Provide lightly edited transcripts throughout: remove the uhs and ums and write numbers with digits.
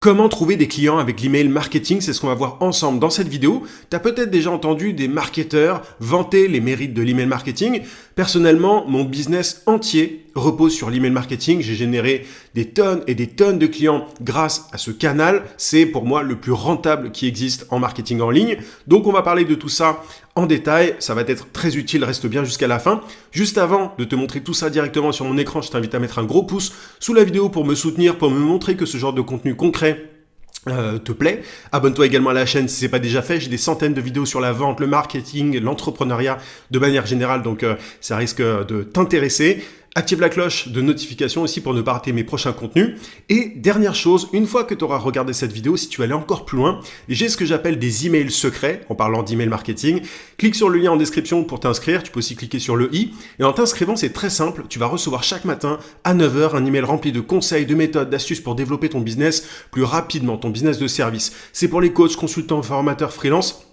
Comment trouver des clients avec l'email marketing, c'est ce qu'on va voir ensemble dans cette vidéo. Tu as peut-être déjà entendu des marketeurs vanter les mérites de l'email marketing. Personnellement, mon business entier repose sur l'email marketing. J'ai généré des tonnes et des tonnes de clients grâce à ce canal. C'est pour moi le plus rentable qui existe en marketing en ligne. Donc on va parler de tout ça en détail. Ça va être très utile, reste bien jusqu'à la fin. Juste avant de te montrer tout ça directement sur mon écran, je t'invite à mettre un gros pouce sous la vidéo pour me soutenir, pour me montrer que ce genre de contenu concret te plaît. Abonne-toi également à la chaîne si ce n'est pas déjà fait. J'ai des centaines de vidéos sur la vente, le marketing, l'entrepreneuriat de manière générale, donc ça risque de t'intéresser. Active la cloche de notification aussi pour ne pas rater mes prochains contenus. Et dernière chose, une fois que tu auras regardé cette vidéo, si tu veux aller encore plus loin, j'ai ce que j'appelle des emails secrets, en parlant d'email marketing. Clique sur le lien en description pour t'inscrire. Tu peux aussi cliquer sur le i. Et en t'inscrivant, c'est très simple. Tu vas recevoir chaque matin à 9 h un email rempli de conseils, de méthodes, d'astuces pour développer ton business plus rapidement, ton business de service. C'est pour les coachs, consultants, formateurs, freelance.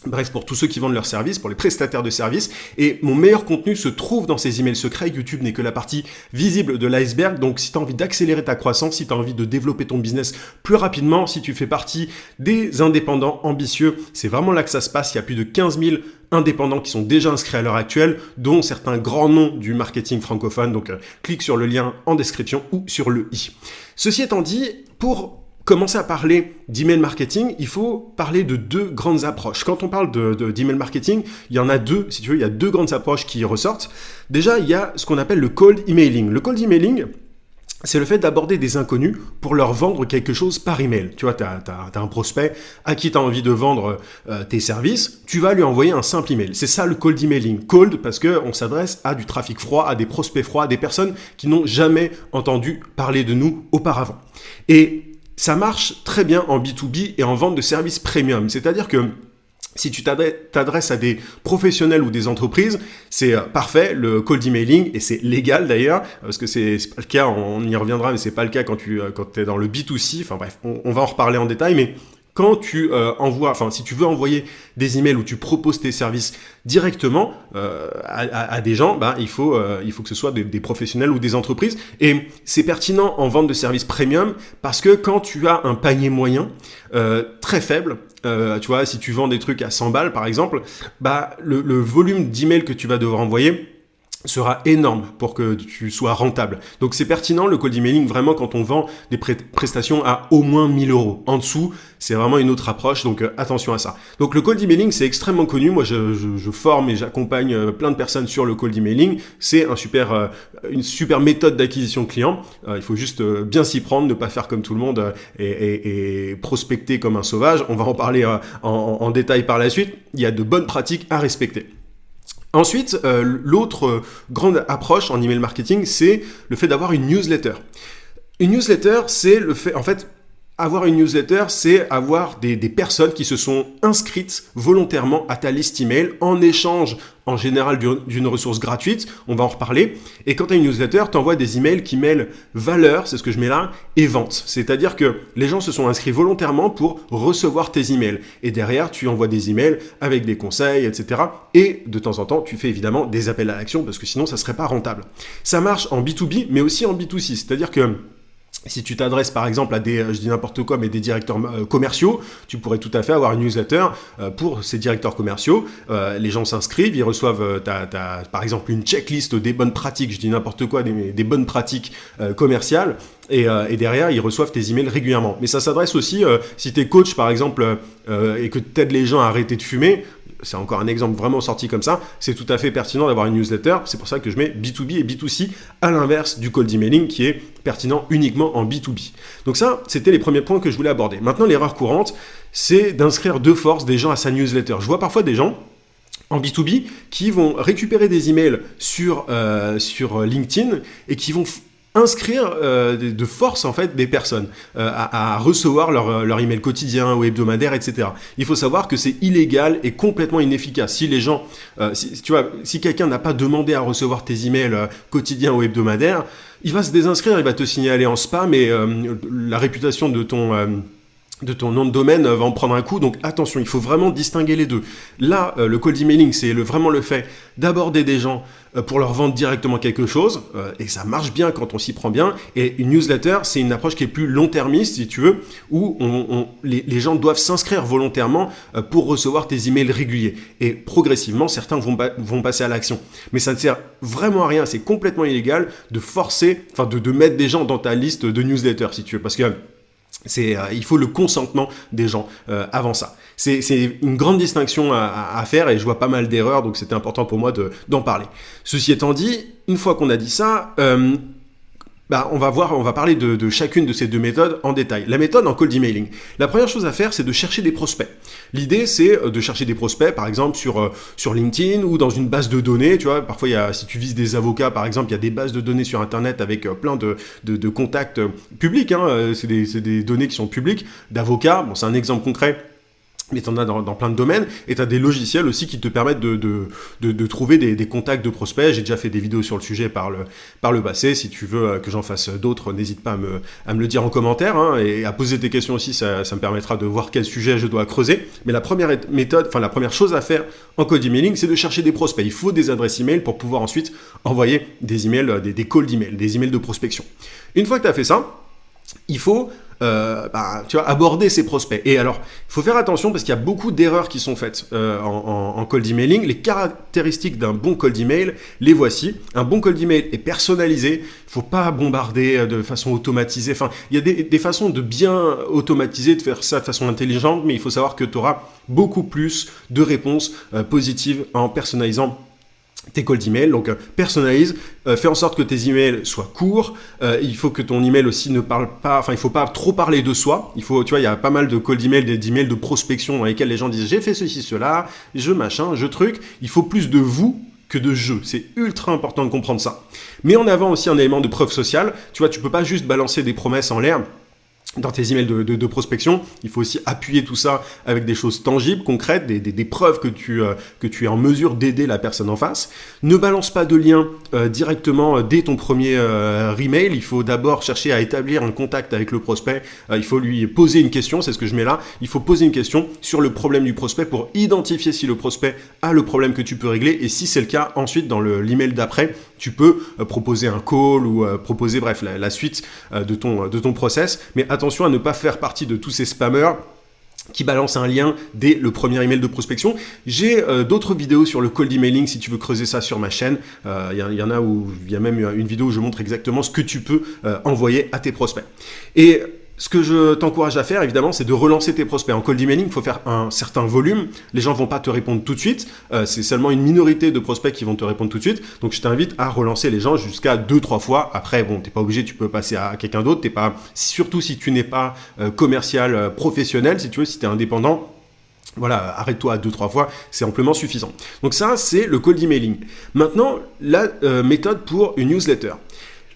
Bref, pour tous ceux qui vendent leurs services, pour les prestataires de services. Et mon meilleur contenu se trouve dans ces emails secrets. YouTube n'est que la partie visible de l'iceberg. Donc, si tu as envie d'accélérer ta croissance, si tu as envie de développer ton business plus rapidement, si tu fais partie des indépendants ambitieux, c'est vraiment là que ça se passe. Il y a plus de 15 000 indépendants qui sont déjà inscrits à l'heure actuelle, dont certains grands noms du marketing francophone. Donc, clique sur le lien en description ou sur le i. Ceci étant dit, pour commencer à parler d'email marketing, il faut parler de deux grandes approches. Quand on parle d'email marketing, il y en a deux, si tu veux, il y a deux grandes approches qui ressortent. Déjà, il y a ce qu'on appelle le cold emailing. Le cold emailing, c'est le fait d'aborder des inconnus pour leur vendre quelque chose par email. Tu vois, tu as un prospect à qui tu as envie de vendre tes services, tu vas lui envoyer un simple email. C'est ça le cold emailing. Cold parce qu'on s'adresse à du trafic froid, à des prospects froids, à des personnes qui n'ont jamais entendu parler de nous auparavant. Et ça marche très bien en B2B et en vente de services premium. C'est-à-dire que si tu t'adresses à des professionnels ou des entreprises, c'est parfait, le cold emailing, et c'est légal d'ailleurs, parce que c'est pas le cas, on y reviendra, mais c'est pas le cas quand tu es dans le B2C. Enfin bref, on va en reparler en détail, mais quand tu si tu veux envoyer des emails où tu proposes tes services directement à des gens, il faut que ce soit des professionnels ou des entreprises. Et c'est pertinent en vente de services premium parce que quand tu as un panier moyen très faible, tu vois, si tu vends des trucs à 100 balles par exemple, le volume d'emails que tu vas devoir envoyer sera énorme pour que tu sois rentable. Donc c'est pertinent le cold emailing vraiment quand on vend des prestations à au moins 1 000 €. En dessous, c'est vraiment une autre approche, donc attention à ça. Donc le cold emailing, c'est extrêmement connu. Moi, je forme et j'accompagne plein de personnes sur le cold emailing. C'est une super méthode d'acquisition client. Il faut juste bien s'y prendre, ne pas faire comme tout le monde et prospecter comme un sauvage. On va en parler en détail par la suite. Il y a de bonnes pratiques à respecter. Ensuite, l'autre grande approche en email marketing, c'est le fait d'avoir une newsletter. Une newsletter, c'est le fait, en fait, avoir une newsletter, c'est avoir des personnes qui se sont inscrites volontairement à ta liste email en échange, en général, d'une ressource gratuite. On va en reparler. Et quand tu as une newsletter, tu envoies des emails qui mêlent valeur, c'est ce que je mets là, et vente. C'est-à-dire que les gens se sont inscrits volontairement pour recevoir tes emails. Et derrière, tu envoies des emails avec des conseils, etc. Et de temps en temps, tu fais évidemment des appels à l'action parce que sinon, ça ne serait pas rentable. Ça marche en B2B, mais aussi en B2C. C'est-à-dire que si tu t'adresses par exemple à des, je dis n'importe quoi, mais des directeurs commerciaux, tu pourrais tout à fait avoir une newsletter pour ces directeurs commerciaux. Les gens s'inscrivent, ils reçoivent par exemple une checklist des bonnes pratiques, je dis n'importe quoi, des bonnes pratiques commerciales. Et derrière, ils reçoivent tes emails régulièrement. Mais ça s'adresse aussi, si tu es coach par exemple et que tu aides les gens à arrêter de fumer, c'est encore un exemple vraiment sorti comme ça, c'est tout à fait pertinent d'avoir une newsletter. C'est pour ça que je mets B2B et B2C à l'inverse du cold emailing qui est pertinent uniquement en B2B. Donc ça, c'était les premiers points que je voulais aborder. Maintenant, l'erreur courante, c'est d'inscrire de force des gens à sa newsletter. Je vois parfois des gens en B2B qui vont récupérer des emails sur LinkedIn et qui vont inscrire de force en fait des personnes à recevoir leur email quotidien ou hebdomadaire, etc. Il faut savoir que c'est illégal et complètement inefficace. Si les gens, si quelqu'un n'a pas demandé à recevoir tes emails quotidiens ou hebdomadaires, il va se désinscrire, il va te signaler en spam et la réputation de ton de ton nom de domaine va en prendre un coup, donc attention, il faut vraiment distinguer les deux. Là, le cold emailing, c'est vraiment le fait d'aborder des gens pour leur vendre directement quelque chose, et ça marche bien quand on s'y prend bien, et une newsletter, c'est une approche qui est plus long-termiste, si tu veux, où les gens doivent s'inscrire volontairement pour recevoir tes emails réguliers, et progressivement, certains vont passer à l'action. Mais ça ne sert vraiment à rien, c'est complètement illégal de forcer, enfin de mettre des gens dans ta liste de newsletters, si tu veux, parce que il faut le consentement des gens avant ça. C'est une grande distinction à faire et je vois pas mal d'erreurs, donc c'était important pour moi d'en parler. Ceci étant dit, une fois qu'on a dit ça, on va parler de chacune de ces deux méthodes en détail. La méthode en cold emailing. La première chose à faire, c'est de chercher des prospects. L'idée, c'est de chercher des prospects, par exemple, sur LinkedIn ou dans une base de données. Tu vois, parfois, si tu vises des avocats, par exemple, il y a des bases de données sur Internet avec plein de contacts publics. C'est des données qui sont publiques d'avocats. Bon, c'est un exemple concret. Mais tu en as dans plein de domaines, et tu as des logiciels aussi qui te permettent de trouver des contacts de prospects. J'ai déjà fait des vidéos sur le sujet par le passé. Si tu veux que j'en fasse d'autres, n'hésite pas à me le dire en commentaire, et à poser tes questions aussi, ça me permettra de voir quel sujet je dois creuser. Mais la première chose à faire en cold emailing, c'est de chercher des prospects. Il faut des adresses email pour pouvoir ensuite envoyer des emails, des cold emails, des emails de prospection. Une fois que tu as fait ça, il faut aborder ces prospects. Et alors, il faut faire attention parce qu'il y a beaucoup d'erreurs qui sont faites en cold emailing. Les caractéristiques d'un bon cold email, les voici. Un bon cold email est personnalisé. Il ne faut pas bombarder de façon automatisée. Enfin, il y a des façons de bien automatiser, de faire ça de façon intelligente, mais il faut savoir que tu auras beaucoup plus de réponses positives en personnalisant tes cold emails. Donc personnalise, fais en sorte que tes emails soient courts. Il faut que ton email aussi ne parle pas, il faut pas trop parler de soi. Il faut, tu vois, il y a pas mal de cold emails, d'emails de prospection dans lesquels les gens disent j'ai fait ceci, cela, je machin, je truc. Il faut plus de vous que de je. C'est ultra important de comprendre ça. Mais en avant aussi un élément de preuve sociale. Tu vois, tu peux pas juste balancer des promesses en l'air dans tes emails de prospection. Il faut aussi appuyer tout ça avec des choses tangibles, concrètes, des preuves que tu es en mesure d'aider la personne en face. Ne balance pas de lien directement dès ton premier email. Il faut d'abord chercher à établir un contact avec le prospect. Il faut lui poser une question, c'est ce que je mets là. Il faut poser une question sur le problème du prospect pour identifier si le prospect a le problème que tu peux régler. Et si c'est le cas, ensuite, dans l'email d'après, tu peux proposer un call ou proposer, bref, la suite de ton process. Mais attention à ne pas faire partie de tous ces spammers qui balancent un lien dès le premier email de prospection. J'ai d'autres vidéos sur le cold emailing si tu veux creuser ça sur ma chaîne. Il y en a où il y a même une vidéo où je montre exactement ce que tu peux envoyer à tes prospects. Et ce que je t'encourage à faire, évidemment, c'est de relancer tes prospects. En cold emailing, il faut faire un certain volume. Les gens ne vont pas te répondre tout de suite. C'est seulement une minorité de prospects qui vont te répondre tout de suite. Donc, je t'invite à relancer les gens jusqu'à 2-3 fois. Après, bon, t'es pas obligé, tu peux passer à quelqu'un d'autre. Surtout si tu n'es pas commercial professionnel, si tu veux, si tu es indépendant. Voilà, arrête-toi à 2-3 fois, c'est amplement suffisant. Donc ça, c'est le cold emailing. Maintenant, la méthode pour une newsletter.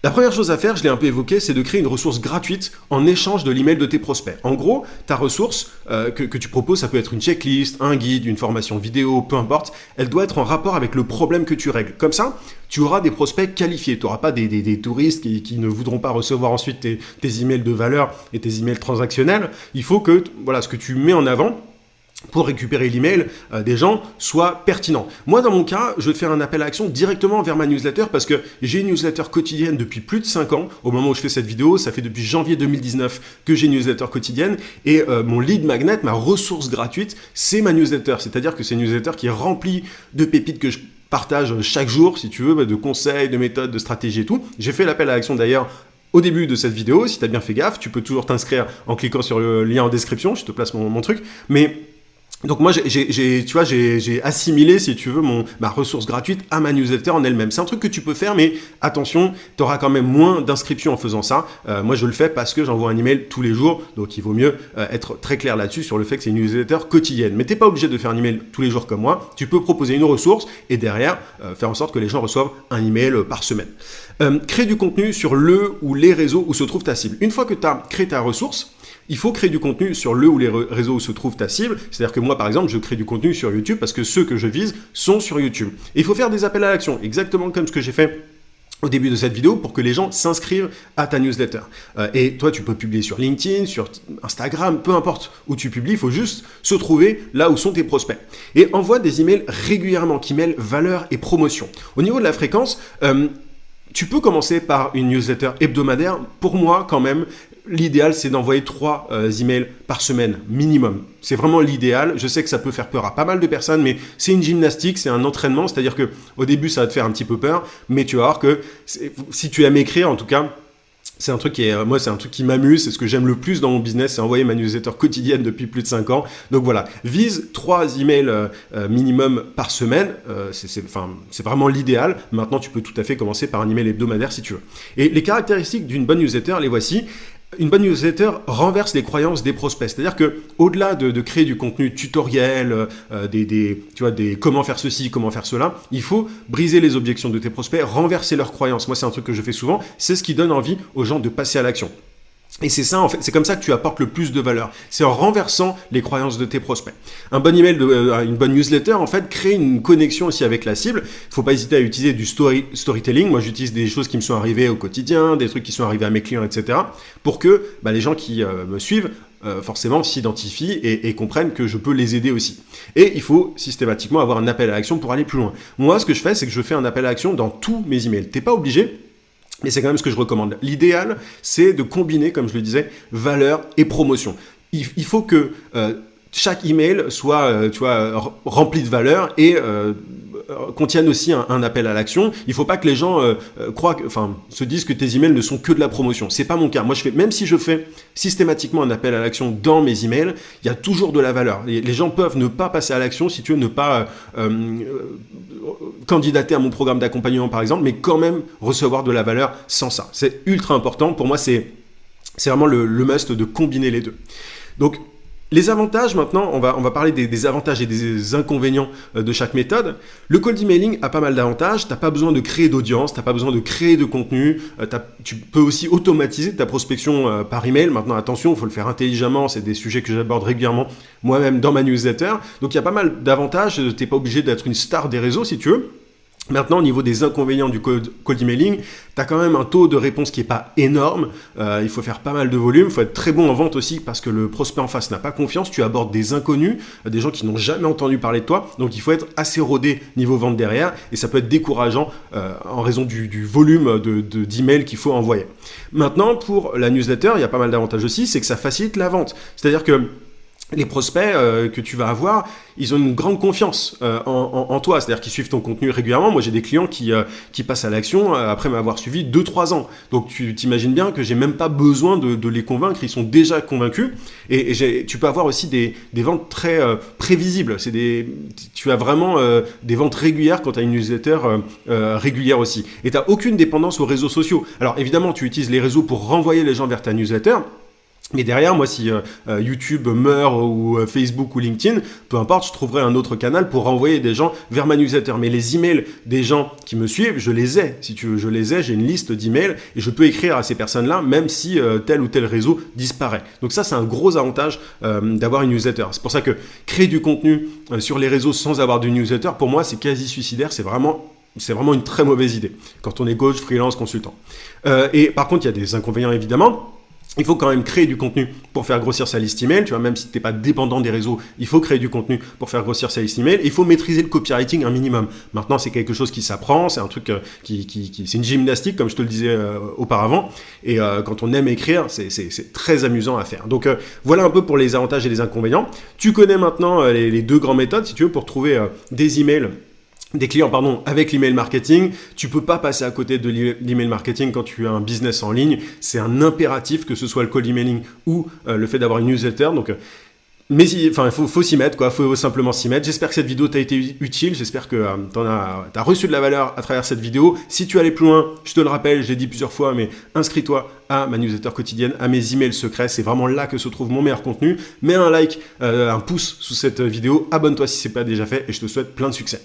La première chose à faire, je l'ai un peu évoqué, c'est de créer une ressource gratuite en échange de l'email de tes prospects. En gros, ta ressource que tu proposes, ça peut être une checklist, un guide, une formation vidéo, peu importe, elle doit être en rapport avec le problème que tu règles. Comme ça, tu auras des prospects qualifiés. Tu n'auras pas des touristes qui ne voudront pas recevoir ensuite tes emails de valeur et tes emails transactionnels. Il faut que ce que tu mets en avant pour récupérer l'email des gens soit pertinent. Moi, dans mon cas, je vais faire un appel à action directement vers ma newsletter parce que j'ai une newsletter quotidienne depuis plus de 5 ans. Au moment où je fais cette vidéo, ça fait depuis janvier 2019 que j'ai une newsletter quotidienne et mon lead magnet, ma ressource gratuite, c'est ma newsletter. C'est-à-dire que c'est une newsletter qui est remplie de pépites que je partage chaque jour, si tu veux, de conseils, de méthodes, de stratégies et tout. J'ai fait l'appel à action d'ailleurs au début de cette vidéo. Si tu as bien fait gaffe, tu peux toujours t'inscrire en cliquant sur le lien en description. Je te place mon truc. Mais donc moi, j'ai assimilé, si tu veux, ma ressource gratuite à ma newsletter en elle-même. C'est un truc que tu peux faire, mais attention, tu auras quand même moins d'inscriptions en faisant ça. Moi, je le fais parce que j'envoie un email tous les jours, donc il vaut mieux être très clair là-dessus sur le fait que c'est une newsletter quotidienne. Mais tu n'es pas obligé de faire un email tous les jours comme moi. Tu peux proposer une ressource et derrière, faire en sorte que les gens reçoivent un email par semaine. Crée du contenu sur le ou les réseaux où se trouve ta cible. Une fois que tu as créé ta ressource, il faut créer du contenu sur le ou les réseaux où se trouve ta cible. C'est-à-dire que moi, par exemple, je crée du contenu sur YouTube parce que ceux que je vise sont sur YouTube. Et il faut faire des appels à l'action, exactement comme ce que j'ai fait au début de cette vidéo pour que les gens s'inscrivent à ta newsletter. Et toi, tu peux publier sur LinkedIn, sur Instagram, peu importe où tu publies, il faut juste se trouver là où sont tes prospects. Et envoie des emails régulièrement qui mêlent valeur et promotion. Au niveau de la fréquence, tu peux commencer par une newsletter hebdomadaire. Pour moi, quand même, l'idéal, c'est d'envoyer 3 emails par semaine, minimum. C'est vraiment l'idéal. Je sais que ça peut faire peur à pas mal de personnes, mais c'est une gymnastique, c'est un entraînement. C'est-à-dire qu'au début, ça va te faire un petit peu peur, mais tu vas voir que si tu aimes écrire, en tout cas, c'est un truc moi, c'est un truc qui m'amuse, c'est ce que j'aime le plus dans mon business, c'est envoyer ma newsletter quotidienne depuis plus de 5 ans. Donc voilà, vise 3 emails minimum par semaine, c'est vraiment l'idéal. Maintenant, tu peux tout à fait commencer par un email hebdomadaire si tu veux. Et les caractéristiques d'une bonne newsletter, les voici. Une bonne newsletter renverse les croyances des prospects. C'est-à-dire que au-delà de créer du contenu tutoriel, des comment faire ceci, comment faire cela, il faut briser les objections de tes prospects, renverser leurs croyances. Moi, c'est un truc que je fais souvent. C'est ce qui donne envie aux gens de passer à l'action. Et c'est ça, en fait, c'est comme ça que tu apportes le plus de valeur. C'est en renversant les croyances de tes prospects. Un bon email, une bonne newsletter, en fait, crée une connexion aussi avec la cible. Il ne faut pas hésiter à utiliser du storytelling. Moi, j'utilise des choses qui me sont arrivées au quotidien, des trucs qui sont arrivés à mes clients, etc. pour que les gens qui me suivent forcément s'identifient et comprennent que je peux les aider aussi. Et il faut systématiquement avoir un appel à l'action pour aller plus loin. Moi, ce que je fais, c'est que je fais un appel à l'action dans tous mes emails. Tu n'es pas obligé. Mais c'est quand même ce que je recommande. L'idéal, c'est de combiner, comme je le disais, valeur et promotion. Il faut que chaque email soit rempli de valeur et contienne aussi un appel à l'action. Il ne faut pas que les gens se disent que tes emails ne sont que de la promotion. C'est pas mon cas. Moi, même si je fais systématiquement un appel à l'action dans mes emails, il y a toujours de la valeur. Les gens peuvent ne pas passer à l'action, si tu veux, ne pas candidater à mon programme d'accompagnement, par exemple, mais quand même recevoir de la valeur sans ça. C'est ultra important. Pour moi, c'est vraiment le must de combiner les deux. Donc, les avantages, maintenant, on va parler des avantages et des inconvénients de chaque méthode. Le cold emailing a pas mal d'avantages. Tu n'as pas besoin de créer d'audience, tu n'as pas besoin de créer de contenu. Tu peux aussi automatiser ta prospection par email. Maintenant, attention, il faut le faire intelligemment. C'est des sujets que j'aborde régulièrement moi-même dans ma newsletter. Donc, il y a pas mal d'avantages. Tu n'es pas obligé d'être une star des réseaux si tu veux. Maintenant, au niveau des inconvénients du cold emailing, tu as quand même un taux de réponse qui n'est pas énorme. Il faut faire pas mal de volume. Il faut être très bon en vente aussi parce que le prospect en face n'a pas confiance. Tu abordes des inconnus, des gens qui n'ont jamais entendu parler de toi. Donc, il faut être assez rodé niveau vente derrière. Et ça peut être décourageant en raison du volume d'emails qu'il faut envoyer. Maintenant, pour la newsletter, il y a pas mal d'avantages aussi. C'est que ça facilite la vente. C'est-à-dire que les prospects que tu vas avoir, ils ont une grande confiance en toi, c'est-à-dire qu'ils suivent ton contenu régulièrement. Moi, j'ai des clients qui passent à l'action après m'avoir suivi 2-3 ans. Donc, tu t'imagines bien que j'ai même pas besoin de les convaincre, ils sont déjà convaincus. Et tu peux avoir aussi des ventes très prévisibles. Tu as vraiment des ventes régulières quand tu as une newsletter régulière aussi. Et tu n'as aucune dépendance aux réseaux sociaux. Alors, évidemment, tu utilises les réseaux pour renvoyer les gens vers ta newsletter. Mais derrière, moi, si YouTube meurt ou Facebook ou LinkedIn, peu importe, je trouverai un autre canal pour renvoyer des gens vers ma newsletter. Mais les emails des gens qui me suivent, je les ai. Si tu veux, je les ai. J'ai une liste d'emails et je peux écrire à ces personnes-là, même si tel ou tel réseau disparaît. Donc ça, c'est un gros avantage d'avoir une newsletter. C'est pour ça que créer du contenu sur les réseaux sans avoir de newsletter, pour moi, c'est quasi suicidaire. C'est vraiment une très mauvaise idée quand on est coach, freelance, consultant. Et par contre, il y a des inconvénients évidemment. Il faut quand même créer du contenu pour faire grossir sa liste email. Tu vois, même si tu n'es pas dépendant des réseaux, il faut créer du contenu pour faire grossir sa liste email. Il faut maîtriser le copywriting un minimum. Maintenant, c'est quelque chose qui s'apprend. C'est un truc c'est une gymnastique, comme je te le disais auparavant. Et quand on aime écrire, c'est très amusant à faire. Donc, voilà un peu pour les avantages et les inconvénients. Tu connais maintenant les 2 grandes méthodes, si tu veux, pour trouver des emails. Des clients, avec l'email marketing. Tu peux pas passer à côté de l'email marketing quand tu as un business en ligne. C'est un impératif, que ce soit le cold emailing ou le fait d'avoir une newsletter. Donc, mais il faut s'y mettre, quoi. Faut simplement s'y mettre. J'espère que cette vidéo t'a été utile. J'espère que t'as reçu de la valeur à travers cette vidéo. Si tu veux aller plus loin, je te le rappelle, je l'ai dit plusieurs fois, mais inscris-toi à ma newsletter quotidienne, à mes emails secrets. C'est vraiment là que se trouve mon meilleur contenu. Mets un like, un pouce sous cette vidéo. Abonne-toi si c'est pas déjà fait et je te souhaite plein de succès.